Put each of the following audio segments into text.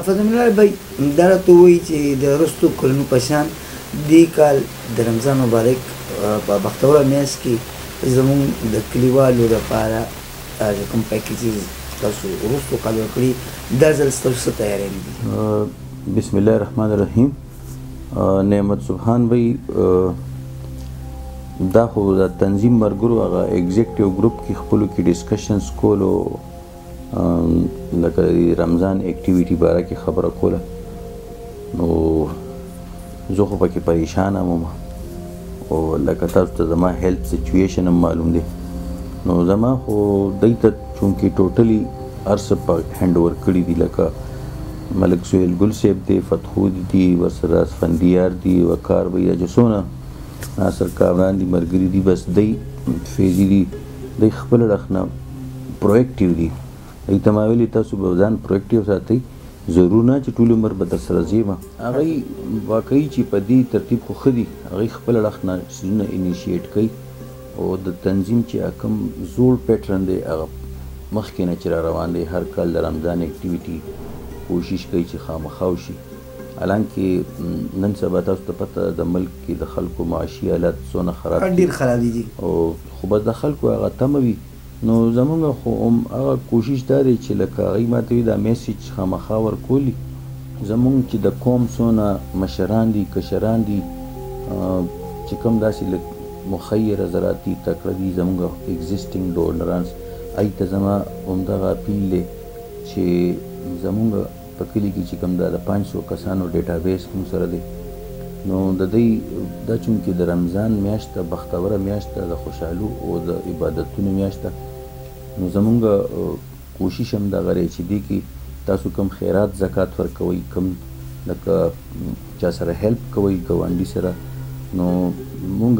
فضل بھائی دا راته ووایي چې د وروستو کلونو په شان دې کال د رمضان مبارک په بختوره میاشت کې زموږ د کلیوالو لپاره کوم پیکیجز تاسو وروستو کال ورکړي دا ځل ستاسو څه تیاری دي؟ بسم الله الرحمن الرحیم. نعمت سبحان بھائی دا خو د تنظیم مرګرو هغه ایگزیکټیو ګروپ کې خپلو کې ډسکشنز کولو لکه رمضان اکټیویټي باره کې خبره کوله نو زه خو پکې پریشانه وم او لکه تاسو ته زما هیلث سچویشن هم معلوم دی نو زما خو دوی ته چونکې ټوټلی هر څه په هینډ اوور کړي دي لکه ملک سهیل ګل صاحب دی فتحود دي ورسره اسفندیار دي وقار بھائی دا چې څونه ناصر کامران دي ملګري دي بس دی فیضي دي دی خپل اړخ نه پرویکټیو دي دوی ته ما ویلي تاسو به ځان پرویکټیو ساتئ ضرور نه چې ټول عمر به درسره ځیم هغوی واقعي چې په دې ترتیب خو ښه دي هغوی خپل اړخ نه څیزونه انیشیټ کوي او د تنظیم چې کوم زوړ پیټرن دی هغه مخکې نه چې را روان دی هر کال د رمضان اکټیویټي کوشش کوي چې خامخا وشي حالانکې نن سبا تاسو ته پته د ملک کې د خلکو معاشي حالت څونه خراب ډېر خراب دي او خو به د خلکو هغه تمه وي نو زمونږ خو هغه کوشش دا دی چې لکه هغوی ماته وي دا میسیج خامخا ورکولي زمونږ چې د قوم څونه مشران دي کشران دي چې کوم داسې لږ مخیر حضرات دي تکړه دي زمونږ ایگزسټینګ ډونرانس هغوی ته زما همدغه اپیل دی چې زمونږ په کلي کې چې کوم دا د 500 کسانو ډیټابیس موږ سره دی نو د دوی دا چونکې د رمضان میاشت ده بختوره میاشت ده د خوشحالو او د عبادتونو میاشت ده نو زمونږ کوشش هم دغه دی چې دې کې تاسو کوم خیرات زکات ورکوئ کوم لکه چا سره هیلپ کوئ ګاونډي سره نو مونږ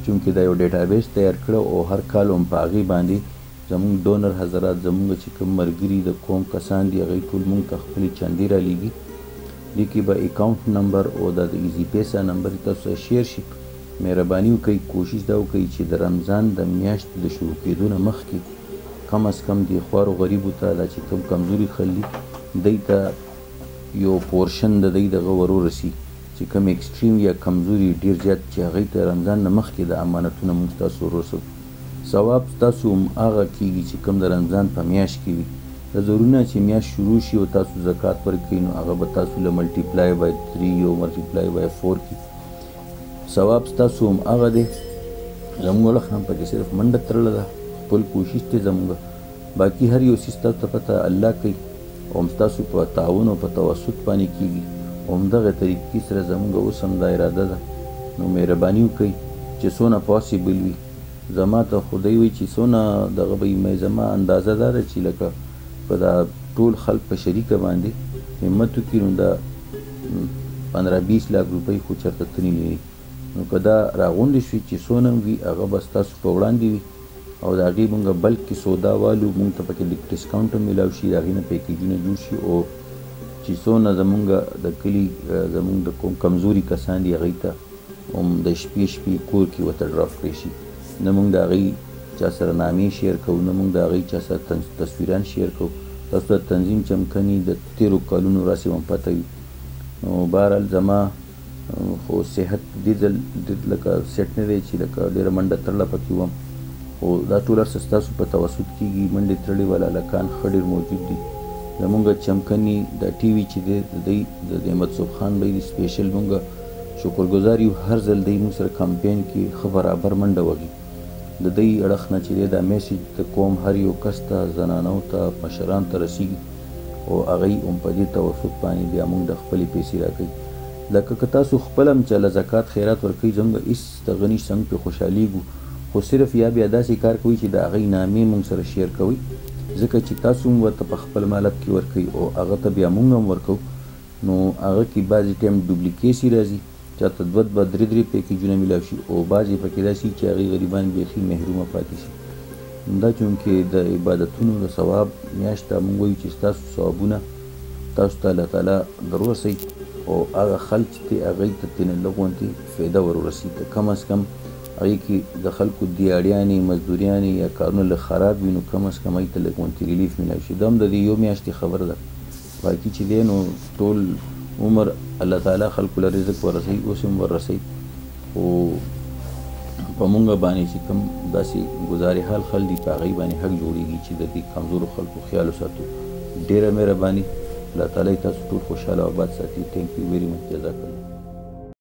چونکې دا یو ډیټابیس تیار کړی او هر کال هم په هغې باندې زمونږ ډونر حضرات زمونږ چې کوم ملګري د قوم کسان دي هغوی ټول مونږ ته خپلې چندې رالیږي دې کې به اکاونټ نمبر او د ایزي پیسه نمبر تاسو سره شیر شي مهرباني وکړئ کوشش دا وکړئ چې د رمضان د میاشتې د شروع کېدو نه مخکې کم از کم دې خوارو غریبو ته دا چې کوم کمزوري خلک دي دوی ته یو پورشن د دوی دغه ور ورسي چې کوم ایکسټریم یا کمزوري ډېر زیات چې هغوی ته رمضان نه مخکې د امانتونه موږ تاسو ورسو ثواب ستاسو هم هغه کېږي چې کوم د رمضان په میاشت کې وي د ضروري نه چې میاشت شروع شي او تاسو زکات ورکړئ نو هغه به تاسو له ملټیپلای بای 3 او ملټیپلای بای 4 کې ثواب ستاسو هم هغه دی زموږ ولخ هم پکې صرف منډه تړله ده خپل کوشش دی زموږ باقي هر یو څیز تاسو ته پته الله کوي او هم ستاسو په تعاون او په توسط باندې کېږي او همدغه طریقې سره زموږ اوس هم دا اراده ده نو مهرباني وکړئ چې څونه پاسیبل وي زما ته خدای وایي چې څونه دغه به یې زما اندازه دا ده چې لکه په دا ټول خلک په شریکه باندې همت وکړي نو دا 15-20 لاک روپۍ خو چېرته تنې لري نو که دا راغونډې شوي چې څونه وي هغه به ستاسو په وړاندې وي او د هغې مونږ بلک کې سودا والو مونږ ته پکې لږ ډسکاونټ هم میلاو شي د هغې نه پیکیجونه جوړ شي او چې څونه زمونږ د کلي زمونږ د کوم کمزوري کسان دي هغوی ته هم د شپې کور کې ورته ډراپ کړی شي نه مونږ د هغوی چا سره نامې شیر کوو نه مونږ د هغوی چا سره تصویران شیر کوو تاسو ته تنظیم چمکني د تیرو کالونو راسې هم پته وي نو بهرحال زما خو صحت دې ځل ډېر لکه سیټ نه دی چې لکه ډېره منډه تړله پکې وم خو دا ټول هر څه ستاسو په توسط کېږي منډې تړلې والا هلکان ښه ډېر موجود دي زمونږ چمکني دا ټي وي چې دی د دوی د نعمت صبح خان بھائی سپیشل مونږ شکرګزار یو هر ځل دوی مونږ سره کمپین کې ښه برابر منډه وږي د دوی اړخ نه چې دی دا میسیج د قوم هر یو کس ته زنانو ته مشرانو ته رسیږي او هغوی هم په دې توسط باندې بیا موږ د خپلې پیسې راکوي لکه که تاسو خپله هم چله زکات خیرات ورکوئ زموږ هېڅ دغه نشته موږ پرې خوشحالېږو خو صرف یا بیا داسې کار کوئ چې د هغوی نامې موږ سره شیر کوئ ځکه چې تاسو هم ورته په خپل مالت کې ورکوئ او هغه ته بیا موږ هم ورکوو نو هغه کې بعضې ټایم ډوپلیکیسي راځي چاته 2-3 پیکیجونه میلاو شي او بعضې پکې داسې چې هغوی غریبان بیخي محرومه پاتې شي دا چونکې د عبادتونو د ثواب میاشت ته موږ وایو چې ستاسو ثوابونه تاسو ته الله تعالی در ورسوي او هغه خلک چې دی هغوی ته ترېنه لږ غوندې فایده ور ورسي که کم از کم هغې کې د خلکو دیاړیانې مزدوریانې یا کارونه لږ خراب وي نو کم از کم هغې ته لږ مونتي ریلیف میلاو شي. دا هم د دې یو میاشتې خبره ده. باقي چې دی نو ټول عمر الله تعالی خلکو له رزق ورسوي، اوس هم ورسوي، خو په مونږ باندې چې کوم داسې ګزارې حال خلک دي په هغوی باندې حق جوړېږي چې د دې کمزورو خلکو خیال وساتو. ډېره مهرباني. الله تعالی تاسو ټول خوشحاله او آباد ساتي. تھینک یو ویری مچ. جزاک الله.